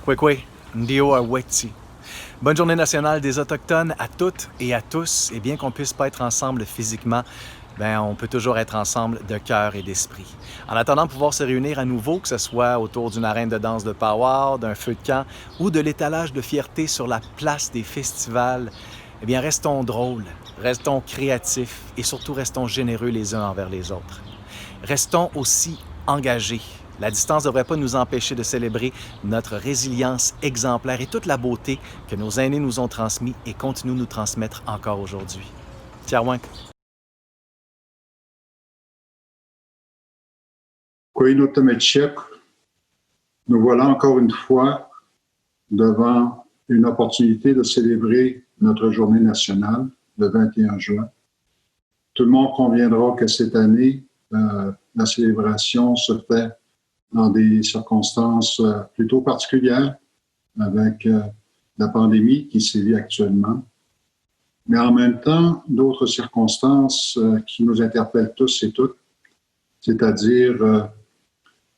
Kwekwe, Ndio Aweti. Bonne journée nationale des Autochtones à toutes et à tous. Et bien qu'on puisse pas être ensemble physiquement, on peut toujours être ensemble de cœur et d'esprit. En attendant de pouvoir se réunir à nouveau, que ce soit autour d'une arène de danse de powwow, d'un feu de camp ou de l'étalage de fierté sur la place des festivals, restons drôles, restons créatifs et surtout restons généreux les uns envers les autres. Restons aussi engagés. La distance ne devrait pas nous empêcher de célébrer notre résilience exemplaire et toute la beauté que nos aînés nous ont transmis et continuent de nous transmettre encore aujourd'hui. Tiawak. Koinotametchek, nous voilà encore une fois devant une opportunité de célébrer notre journée nationale le 21 juin. Tout le monde conviendra que cette année, la célébration se fait dans des circonstances plutôt particulières avec la pandémie qui sévit actuellement. Mais en même temps, d'autres circonstances qui nous interpellent tous et toutes, c'est-à-dire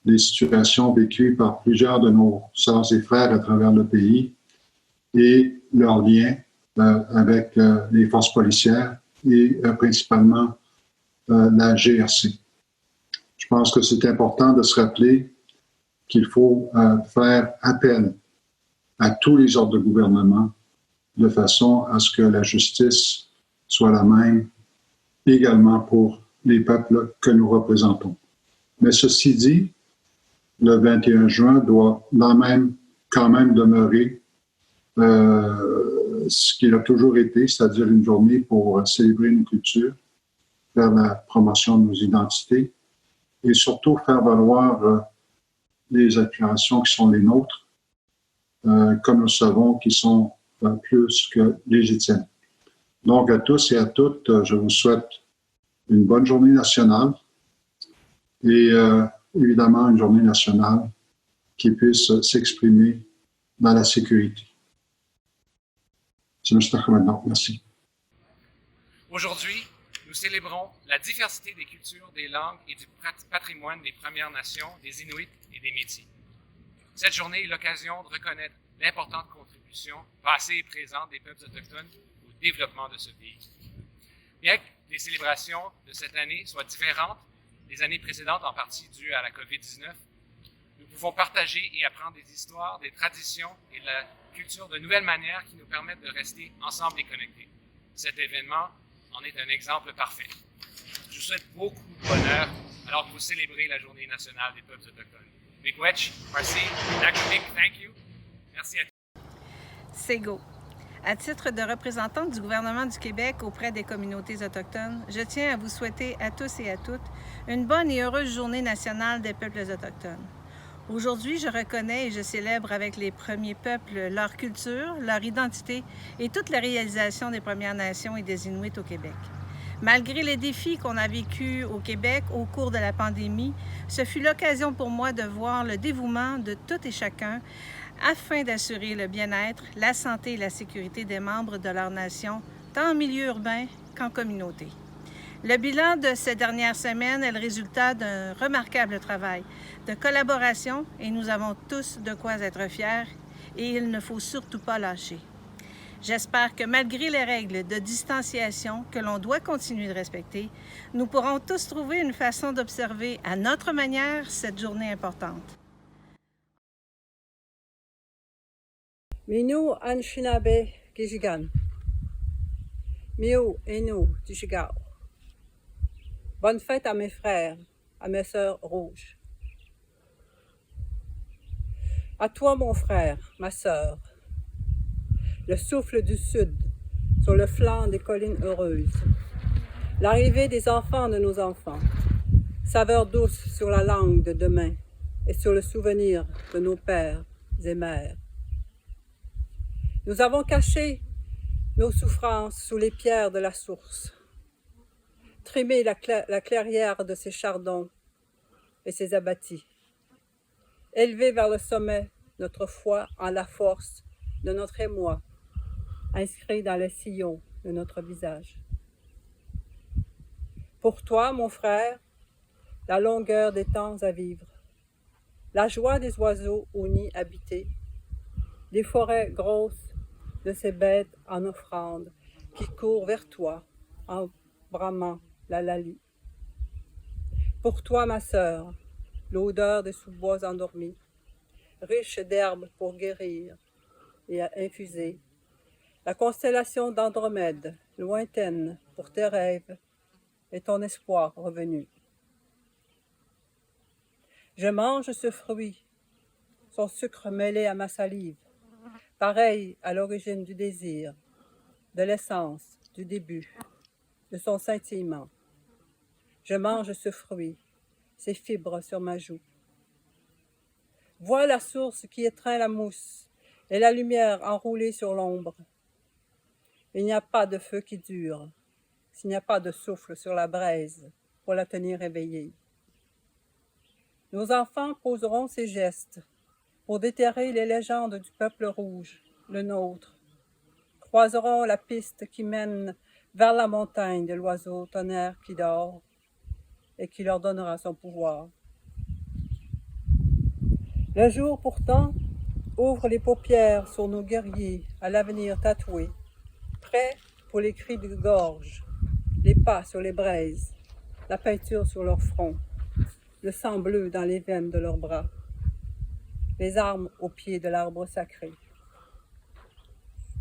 les situations vécues par plusieurs de nos sœurs et frères à travers le pays et leurs liens avec les forces policières et principalement la GRC. Je pense que c'est important de se rappeler qu'il faut faire appel à tous les ordres de gouvernement de façon à ce que la justice soit la même également pour les peuples que nous représentons. Mais ceci dit, le 21 juin doit quand même demeurer ce qu'il a toujours été, c'est-à-dire une journée pour célébrer nos cultures, faire la promotion de nos identités et surtout faire valoir les aspirations qui sont les nôtres, comme nous savons, qui sont plus que légitimes. Donc, à tous et à toutes, je vous souhaite une bonne journée nationale et évidemment une journée nationale qui puisse s'exprimer dans la sécurité. Merci. Aujourd'hui, nous célébrons la diversité des cultures, des langues et du patrimoine des Premières Nations, des Inuits et des Métis. Cette journée est l'occasion de reconnaître l'importante contribution passée et présente des peuples autochtones au développement de ce pays. Bien que les célébrations de cette année soient différentes des années précédentes, en partie dues à la COVID-19, nous pouvons partager et apprendre des histoires, des traditions et de la culture de nouvelles manières qui nous permettent de rester ensemble et connectés. Cet événement en est un exemple parfait. Je vous souhaite beaucoup de bonheur alors que vous célébrez la Journée nationale des peuples autochtones. Miigwech, merci, Nakawik, thank you. Merci à tous. Sego. À titre de représentante du gouvernement du Québec auprès des communautés autochtones, je tiens à vous souhaiter à tous et à toutes une bonne et heureuse Journée nationale des peuples autochtones. Aujourd'hui, je reconnais et je célèbre avec les premiers peuples leur culture, leur identité et toutes les réalisations des Premières Nations et des Inuits au Québec. Malgré les défis qu'on a vécus au Québec au cours de la pandémie, ce fut l'occasion pour moi de voir le dévouement de tout et chacun afin d'assurer le bien-être, la santé et la sécurité des membres de leur nation, tant en milieu urbain qu'en communauté. Le bilan de ces dernières semaines est le résultat d'un remarquable travail de collaboration et nous avons tous de quoi être fiers et il ne faut surtout pas lâcher. J'espère que malgré les règles de distanciation que l'on doit continuer de respecter, nous pourrons tous trouver une façon d'observer à notre manière cette journée importante. Minu Anishinaabe Gijigan. Miu Inu Tishigao. Bonne fête à mes frères, à mes sœurs rouges. À toi, mon frère, ma sœur, le souffle du sud sur le flanc des collines heureuses, l'arrivée des enfants de nos enfants, saveur douce sur la langue de demain et sur le souvenir de nos pères et mères. Nous avons caché nos souffrances sous les pierres de la source, trimé la clairière de ses chardons et ses abattis, élevé vers le sommet notre foi en la force de notre émoi, inscrit dans le sillon de notre visage. Pour toi, mon frère, la longueur des temps à vivre, la joie des oiseaux au nid habité, des forêts grosses de ces bêtes en offrande qui courent vers toi en bramant la lalie. Pour toi, ma sœur, l'odeur des sous-bois endormis, riche d'herbes pour guérir et à infuser, la constellation d'Andromède, lointaine pour tes rêves, et ton espoir revenu. Je mange ce fruit, son sucre mêlé à ma salive, pareil à l'origine du désir, de l'essence, du début, de son scintillement. Je mange ce fruit, ses fibres sur ma joue. Vois la source qui étreint la mousse et la lumière enroulée sur l'ombre. Il n'y a pas de feu qui dure, s'il n'y a pas de souffle sur la braise pour la tenir éveillée. Nos enfants poseront ces gestes pour déterrer les légendes du peuple rouge, le nôtre, croiseront la piste qui mène vers la montagne de l'oiseau tonnerre qui dort et qui leur donnera son pouvoir. Le jour pourtant ouvre les paupières sur nos guerriers à l'avenir tatoué, prêts pour les cris de gorge, les pas sur les braises, la peinture sur leur front, le sang bleu dans les veines de leurs bras, les armes au pied de l'arbre sacré.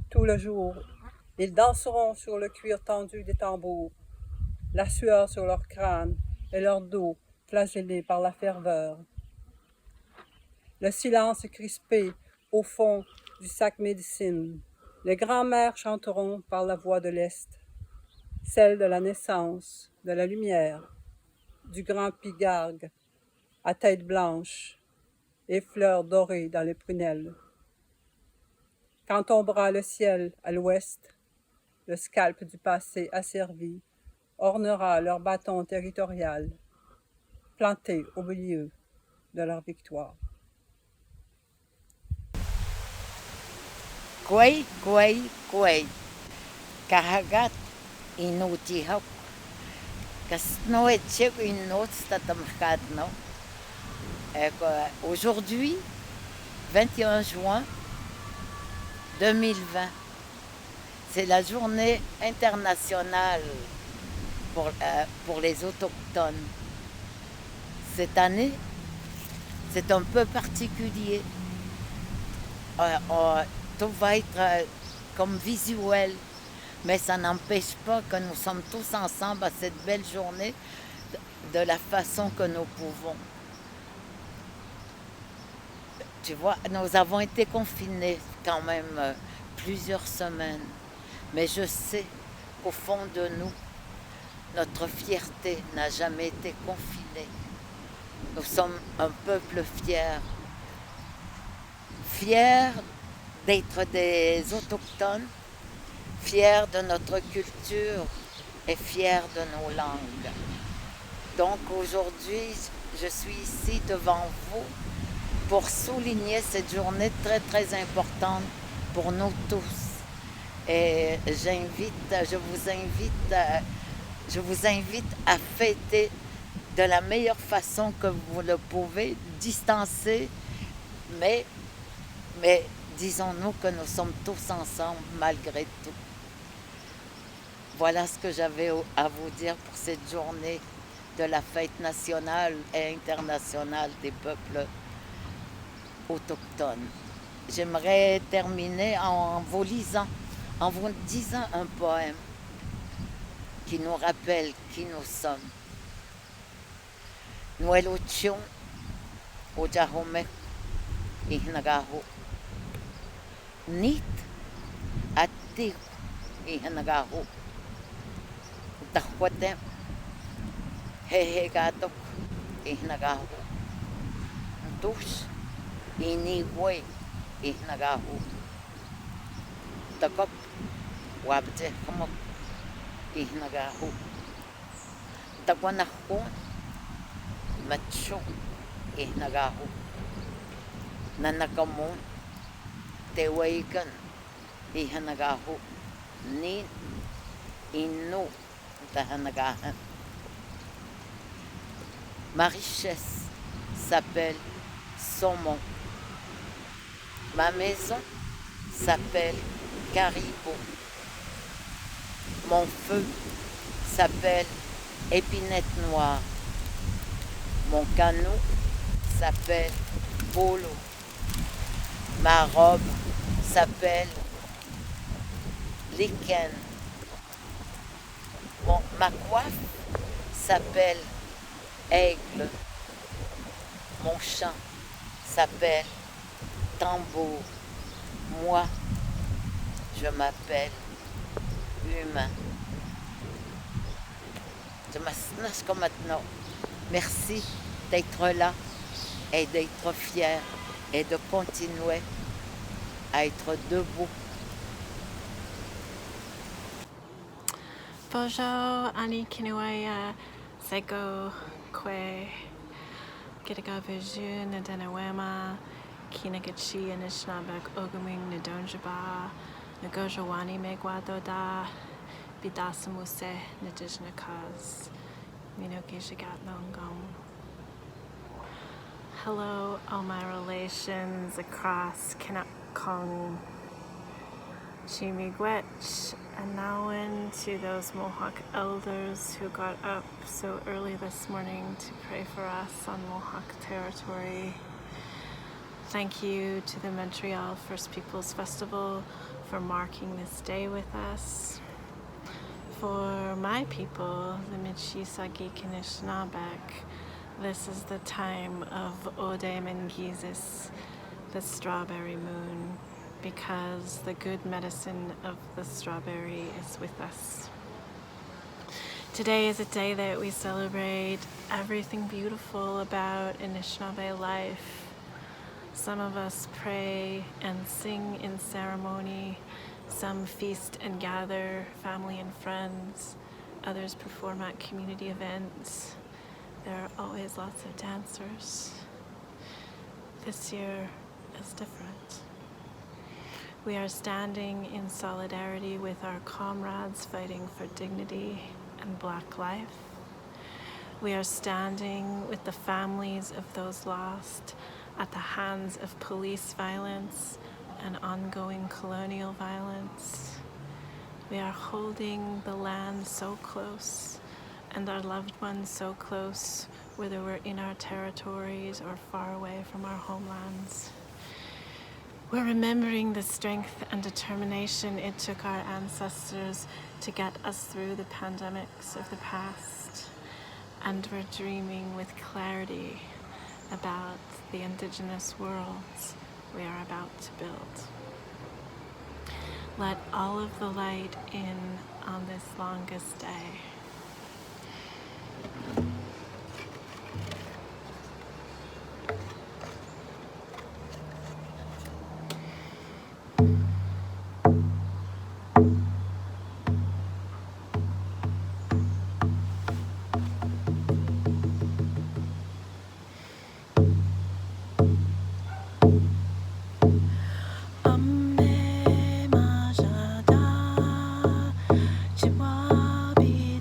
Tout le jour, ils danseront sur le cuir tendu des tambours, la sueur sur leur crâne et leur dos flagellés par la ferveur. Le silence crispé au fond du sac médecine, les grands-mères chanteront par la voix de l'Est, celle de la naissance, de la lumière, du grand pigargue à tête blanche et fleurs dorées dans les prunelles. Quand tombera le ciel à l'ouest, le scalp du passé asservi ornera leur bâton territorial, planté au milieu de leur victoire. Kway, kway, kway. Kahagat inutihok. Kasno etchek une autre statamkadno. Aujourd'hui, 21 juin 2020, c'est la journée internationale pour les autochtones. Cette année, c'est un peu particulier. Tout va être comme visuel, mais ça n'empêche pas que nous sommes tous ensemble à cette belle journée de la façon que nous pouvons. Tu vois, nous avons été confinés quand même plusieurs semaines, mais je sais qu'au fond de nous, notre fierté n'a jamais été confinée. Nous sommes un peuple fier, fier d'être des autochtones, fiers de notre culture et fiers de nos langues. Donc aujourd'hui, je suis ici devant vous pour souligner cette journée très très importante pour nous tous. Et je vous invite à fêter de la meilleure façon que vous le pouvez, distancés, mais disons-nous que nous sommes tous ensemble malgré tout. Voilà ce que j'avais à vous dire pour cette journée de la fête nationale et internationale des peuples autochtones. J'aimerais terminer en vous disant un poème qui nous rappelle qui nous sommes. Nueluchion Ojahomek Ihnagahu Nit Atik Ihnagahu Tahwatem Hehegatok Ihnagahu Tush Iniwe Ihnagahu Takop Wabje Hamok Ihnagahu Takwanahun Macho Ihnagahu Nanakamun Tewagan Ihnagahu Nin Inu Tahanagahan. Ma richesse s'appelle saumon. Ma maison s'appelle caribou. Mon feu s'appelle épinette noire. Mon canot s'appelle polo. Ma robe s'appelle lichen. Ma coiffe s'appelle aigle. Mon chant s'appelle tambour. Moi, je m'appelle humain. Jusqu'à maintenant, merci d'être là et d'être fier et de continuer à être debout. Bonjour, Ani Kinuaya, Sego, Kwe, Kitaga Viju, Nadanawema, Kinagachi, Anishnabek, Oguming, Nadonjaba, Nagojawani, Megwadoda, Bidasamuse, Nadijnakaz, Minoki Shagat Nongom. Hello, all my relations across Kinakong, Chimigwech, and now to those Mohawk elders who got up so early this morning to pray for us on Mohawk territory. Thank you to the Montreal First Peoples Festival for marking this day with us. For my people, the Michisagi Anishinabek, this is the time of Ode Mengizis, the strawberry moon, because the good medicine of the strawberry is with us. Today is a day that we celebrate everything beautiful about Anishinaabe life. Some of us pray and sing in ceremony, some feast and gather family and friends, others perform at community events. There are always lots of dancers. This year is different. We are standing in solidarity with our comrades fighting for dignity and Black life. We are standing with the families of those lost at the hands of police violence and ongoing colonial violence. We are holding the land so close and our loved ones so close, whether we're in our territories or far away from our homelands. We're remembering the strength and determination it took our ancestors to get us through the pandemics of the past. And we're dreaming with clarity about the Indigenous worlds we are about to build. Let all of the light in on this longest day. Majada, Chiwabi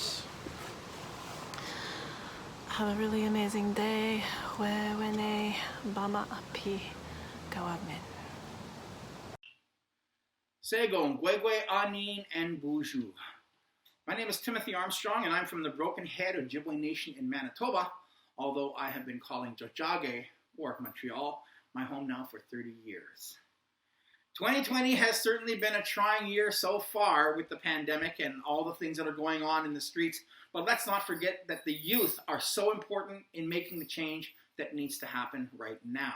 English. Have a really amazing day. Wewene bama api gawamin. Sego, Ngwegwe, Anin, and Buju. My name is Timothy Armstrong, and I'm from the Broken Head Ojibwe Nation in Manitoba, although I have been calling Tiohtià:ke, or Montreal, my home now for 30 years. 2020 has certainly been a trying year so far with the pandemic and all the things that are going on in the streets, but let's not forget that the youth are so important in making the change that needs to happen right now.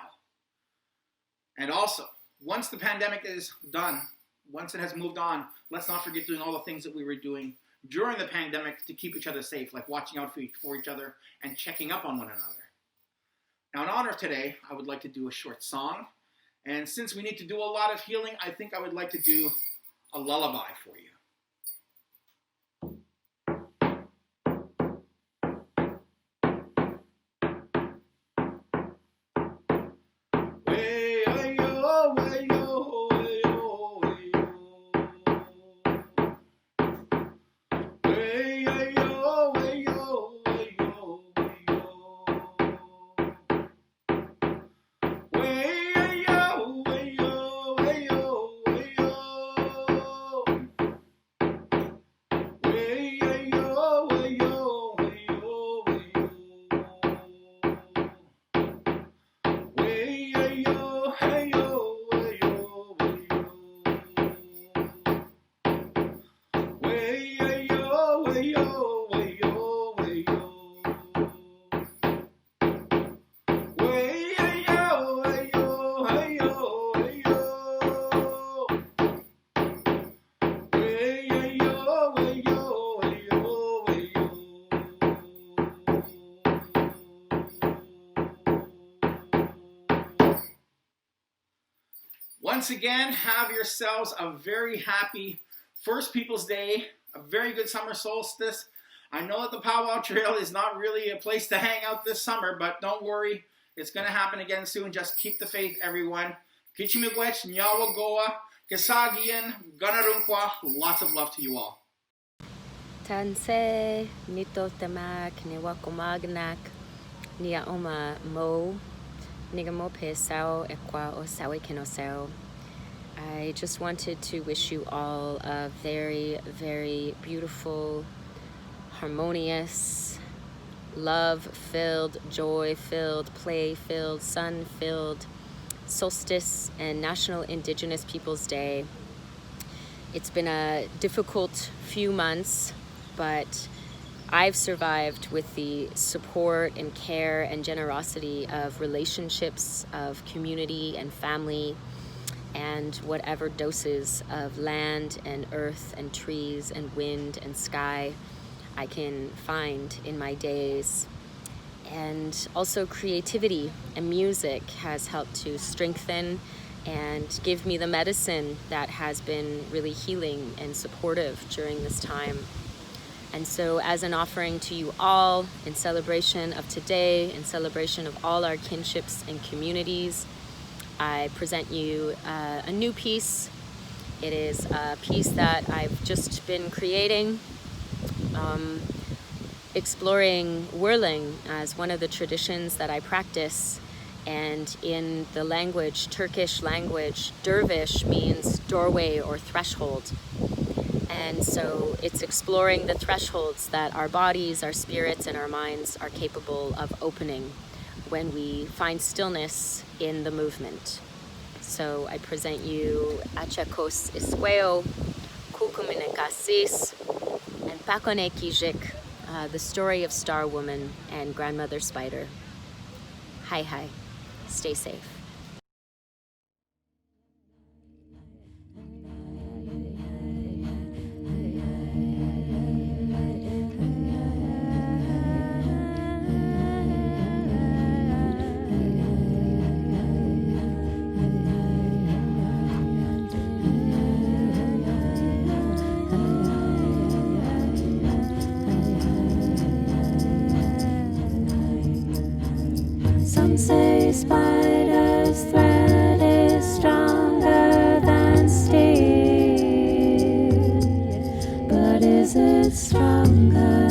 And also, once the pandemic is done, once it has moved on, let's not forget doing all the things that we were doing during the pandemic to keep each other safe, like watching out for each other and checking up on one another. Now, in honor of today, I would like to do a short song. And since we need to do a lot of healing, I think I would like to do a lullaby for you. Once again, have yourselves a very happy First Peoples Day, a very good summer solstice. I know that the Powwow Trail is not really a place to hang out this summer, but don't worry, it's going to happen again soon. Just keep the faith, everyone. Kichimigwech, Nyawagoa, Kesagian, Ganarunkwa, lots of love to you all. Tanse, Nito Tamak, Niwakomagnak, Niaoma Mo, Nigamope Sao, Ekwa Osawe Kenosao. I just wanted to wish you all a very, very beautiful, harmonious, love-filled, joy-filled, play-filled, sun-filled solstice and National Indigenous Peoples Day. It's been a difficult few months, but I've survived with the support and care and generosity of relationships, of community and family, and whatever doses of land and earth and trees and wind and sky I can find in my days. And also creativity and music has helped to strengthen and give me the medicine that has been really healing and supportive during this time. And so as an offering to you all in celebration of today, in celebration of all our kinships and communities, I present you a new piece. It is a piece that I've just been creating, exploring whirling as one of the traditions that I practice. And in the language, Turkish language, dervish means doorway or threshold. And so it's exploring the thresholds that our bodies, our spirits, and our minds are capable of opening when we find stillness in the movement. So I present you Achakos Isqueo, Kukuminekasis, and Pakone Kijik, the story of Star Woman and Grandmother Spider. Hi, hi. Stay safe. Some say spider's thread is stronger than steel, but is it stronger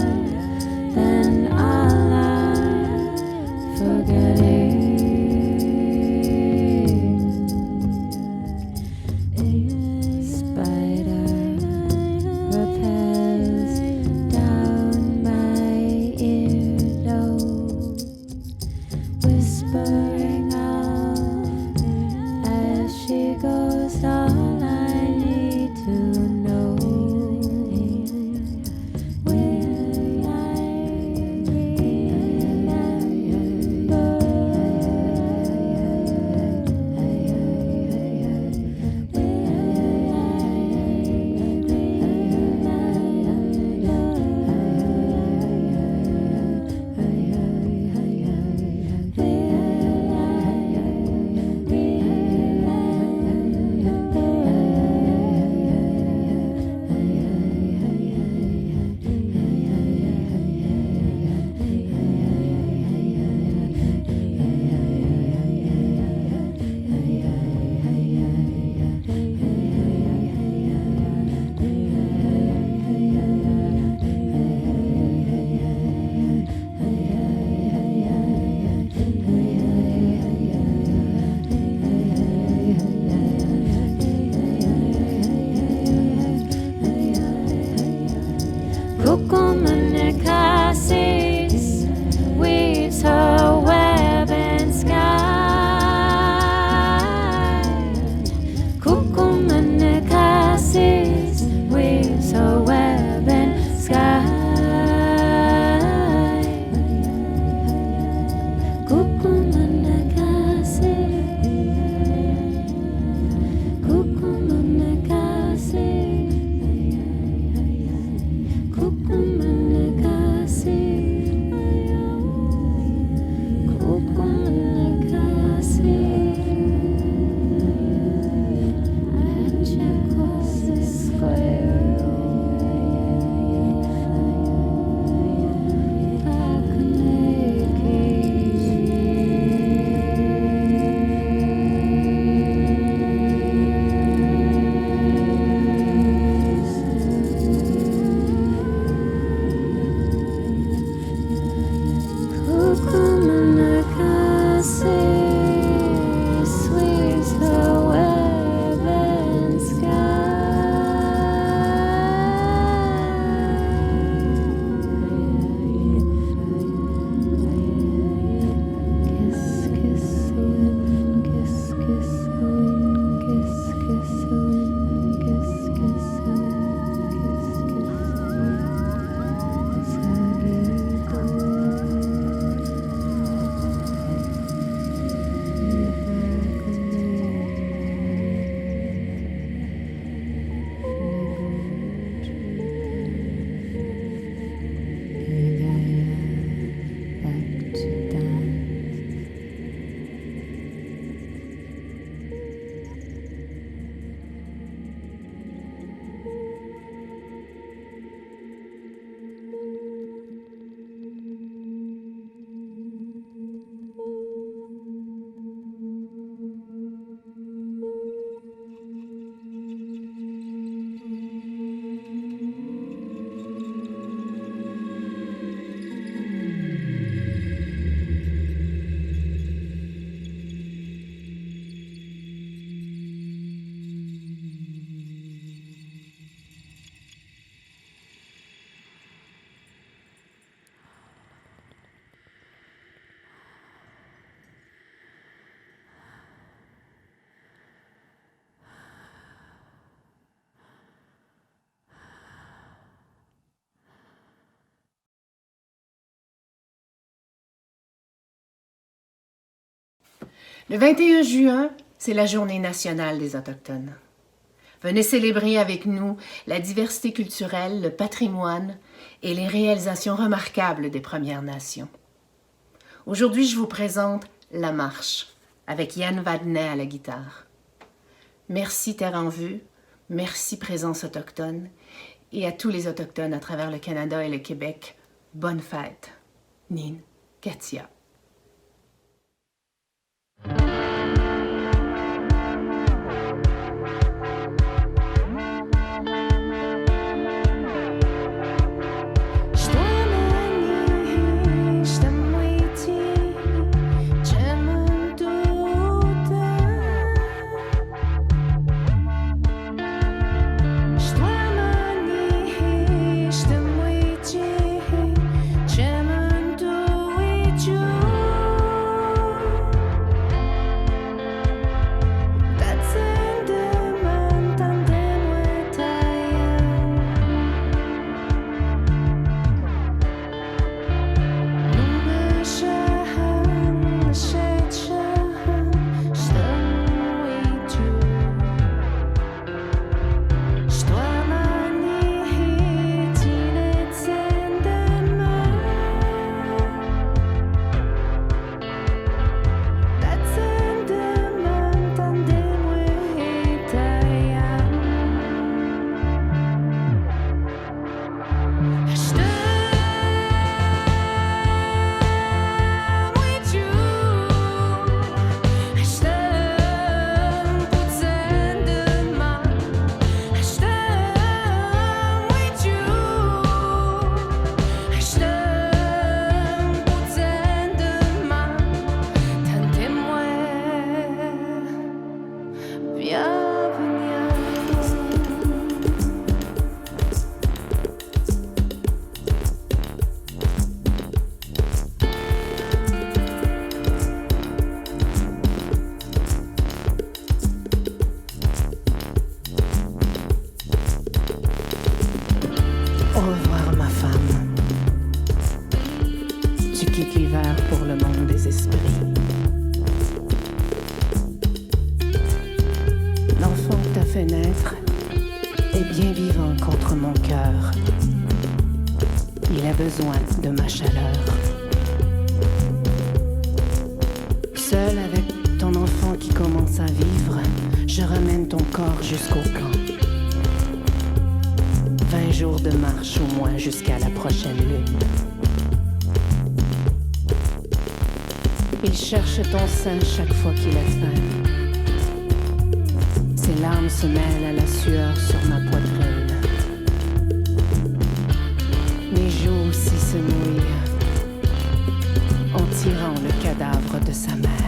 Le 21 juin, c'est la Journée nationale des Autochtones. Venez célébrer avec nous la diversité culturelle, le patrimoine et les réalisations remarquables des Premières Nations. Aujourd'hui, je vous présente La Marche, avec Yann Vadnet à la guitare. Merci Terre en Vue, merci Présence Autochtone, et à tous les Autochtones à travers le Canada et le Québec, bonne fête. Nin Katia. Au revoir ma femme. Tu quittes l'hiver pour le monde des esprits. L'enfant que t'as fait naître est bien vivant contre mon cœur. Il a besoin de ma chaleur. Seul avec ton enfant qui commence à vivre, je ramène ton corps jusqu'au camp. 20 jours de marche au moins jusqu'à la prochaine lune. Il cherche ton sein chaque fois qu'il a faim. Ses larmes se mêlent à la sueur sur ma poitrine. Mes joues aussi se mouillent en tirant le cadavre de sa mère.